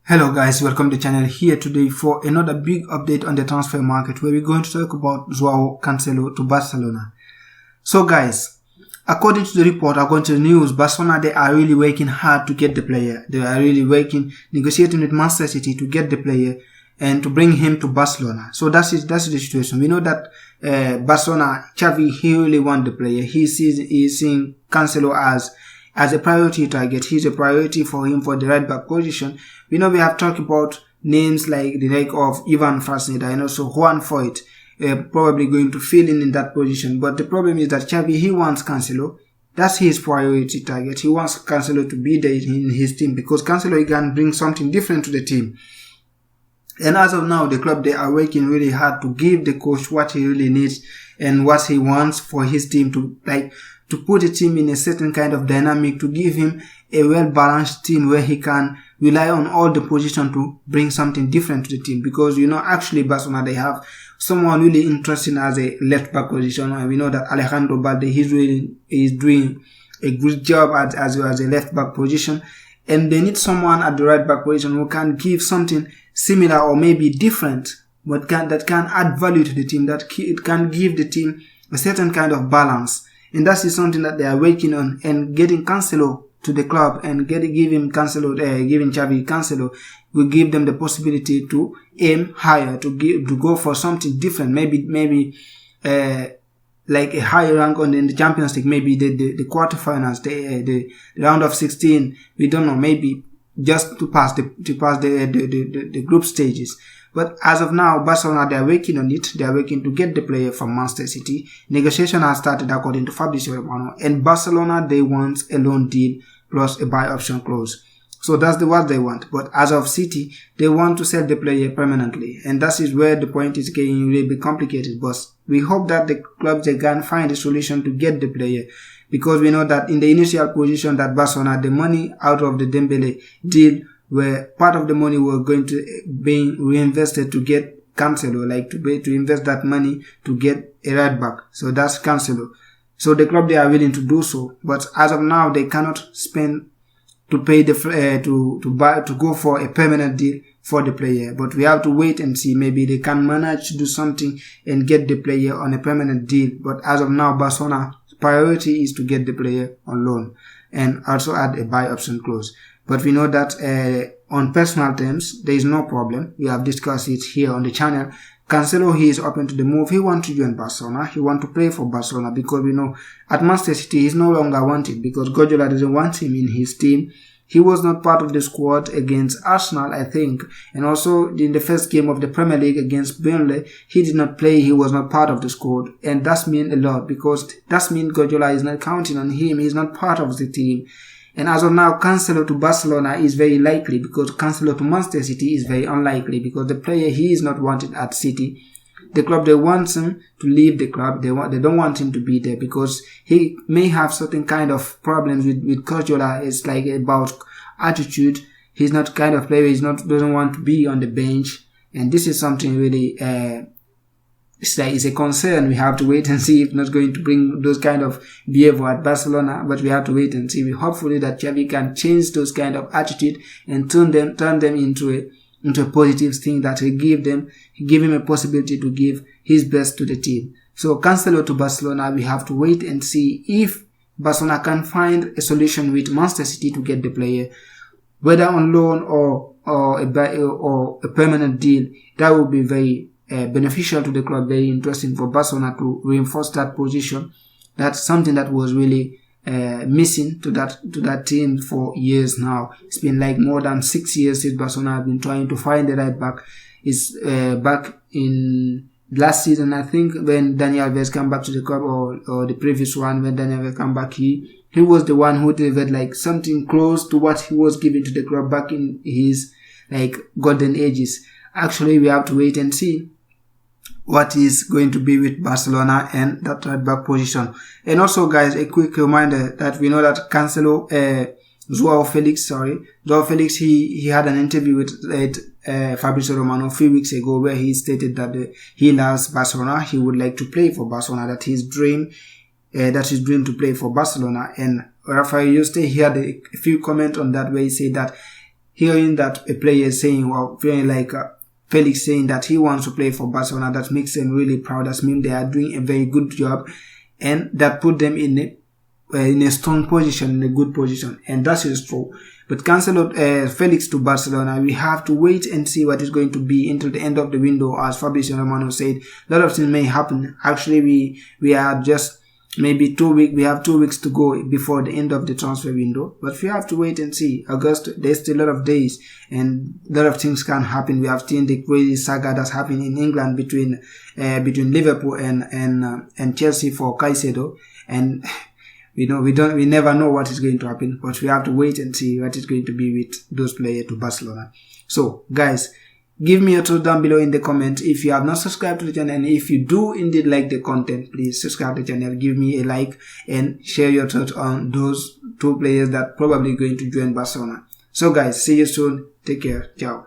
Hello guys, welcome to the channel here today for another big update on the transfer market where we're going to talk about Joao Cancelo to Barcelona. So guys, according to the report, according to the news, Barcelona, they are really working hard to get the player. They are really negotiating with Manchester City to get the player and to bring him to Barcelona. So that's the situation. We know that Barcelona, Xavi, he really wants the player. He's seeing Cancelo as a priority target. He's a priority for him for the right back position. We know we have talked about names like the like of Ivan Frasneda and also Juan Foyt, probably going to fill in that position. But the problem is that Xavi, he wants Cancelo. That's his priority target. He wants Cancelo to be there in his team because Cancelo, he can bring something different to the team. And as of now, the club, they are working really hard to give the coach what he really needs and what he wants for his team to put the team in a certain kind of dynamic, to give him a well-balanced team where he can rely on all the position to bring something different to the team. Because, actually Barcelona, they have someone really interesting as a left-back position. And we know that Alejandro Balde, is doing a good job as a left-back position. And they need someone at the right-back position who can give something similar or maybe different, but that can add value to the team, that it can give the team a certain kind of balance. And that is something that they are working on, and getting Cancelo to the club and giving Xavi Cancelo will give them the possibility to aim higher, to go for something different, maybe like a higher rank in the Champions League, maybe the quarterfinals, the round of 16. We don't know, maybe just to pass the group stages. But as of now, Barcelona, they are working on it. They are working to get the player from Manchester City. Negotiation has started according to Fabrizio Romano. And Barcelona, they want a loan deal plus a buy option clause. So that's what they want. But as of City, they want to sell the player permanently. And that is where the point is getting really bit complicated. But we hope that the clubs, they can find a solution to get the player. Because we know that in the initial position that Barcelona, the money out of the Dembele deal, where part of the money were going to be reinvested to get Cancelo, to invest that money to get a right back. So that's Cancelo. So the club, they are willing to do so, but as of now, they cannot spend to pay to go for a permanent deal for the player. But we have to wait and see. Maybe they can manage to do something and get the player on a permanent deal. But as of now, Barcelona's priority is to get the player on loan and also add a buy option clause. But we know that on personal terms, there is no problem. We have discussed it here on the channel. Cancelo, he is open to the move. He wants to join Barcelona. He wants to play for Barcelona because we know at Manchester City, he's no longer wanted because Guardiola doesn't want him in his team. He was not part of the squad against Arsenal, I think. And also in the first game of the Premier League against Burnley, he did not play. He was not part of the squad. And that means a lot because that means Guardiola is not counting on him. He's not part of the team. And as of now, Cancelo to Barcelona is very likely because Cancelo to Manchester City is very unlikely because the player, he is not wanted at City. The club, they want him to leave the club. They don't want him to be there because he may have certain kind of problems with Guardiola. It's like about attitude. He's not kind of player. Doesn't want to be on the bench. And this is something really, it's a concern. We have to wait and see if not going to bring those kind of behavior at Barcelona, but we have to wait and see. We hopefully that Xavi can change those kind of attitude and turn them into a positive thing that will give him a possibility to give his best to the team. So Cancelo to Barcelona, we have to wait and see if Barcelona can find a solution with Manchester City to get the player, whether on loan or a permanent deal. That would be very beneficial to the club, very interesting for Barcelona to reinforce that position. That's something that was really missing to that team for years now. It's been like more than 6 years since Barcelona have been trying to find the right back. It's back in last season, I think, when Daniel Alves came back to the club, or the previous one when Daniel Alves came back, he was the one who delivered like something close to what he was giving to the club back in his like golden ages. Actually, we have to wait and see what is going to be with Barcelona and that right back position. And also, guys, a quick reminder that we know that Cancelo, Joao Felix, he had an interview with Fabrizio Romano a few weeks ago where he stated that he loves Barcelona. He would like to play for Barcelona. That's his dream to play for Barcelona. And Rafael Yuste, he had a few comments on that where he said that hearing that a player is saying, well, feeling like Felix saying that he wants to play for Barcelona, that makes them really proud. That means they are doing a very good job, and that put them in a strong position, in a good position, and that is true. But Cancelo, Felix to Barcelona, we have to wait and see what is going to be until the end of the window. As Fabrizio Romano said, a lot of things may happen. Actually, we are just maybe 2 weeks. We have 2 weeks to go before the end of the transfer window, but we have to wait and see. August, there's still a lot of days, and a lot of things can happen. We have seen the crazy saga that's happening in England between Liverpool and Chelsea for Caicedo, and we never know what is going to happen, but we have to wait and see what is going to be with those players to Barcelona. So, guys, give me your thoughts down below in the comments. If you have not subscribed to the channel, and if you do indeed like the content, please subscribe to the channel, give me a like, and share your thoughts on those 2 players that probably going to join Barcelona. So, guys, see you soon. Take care. Ciao.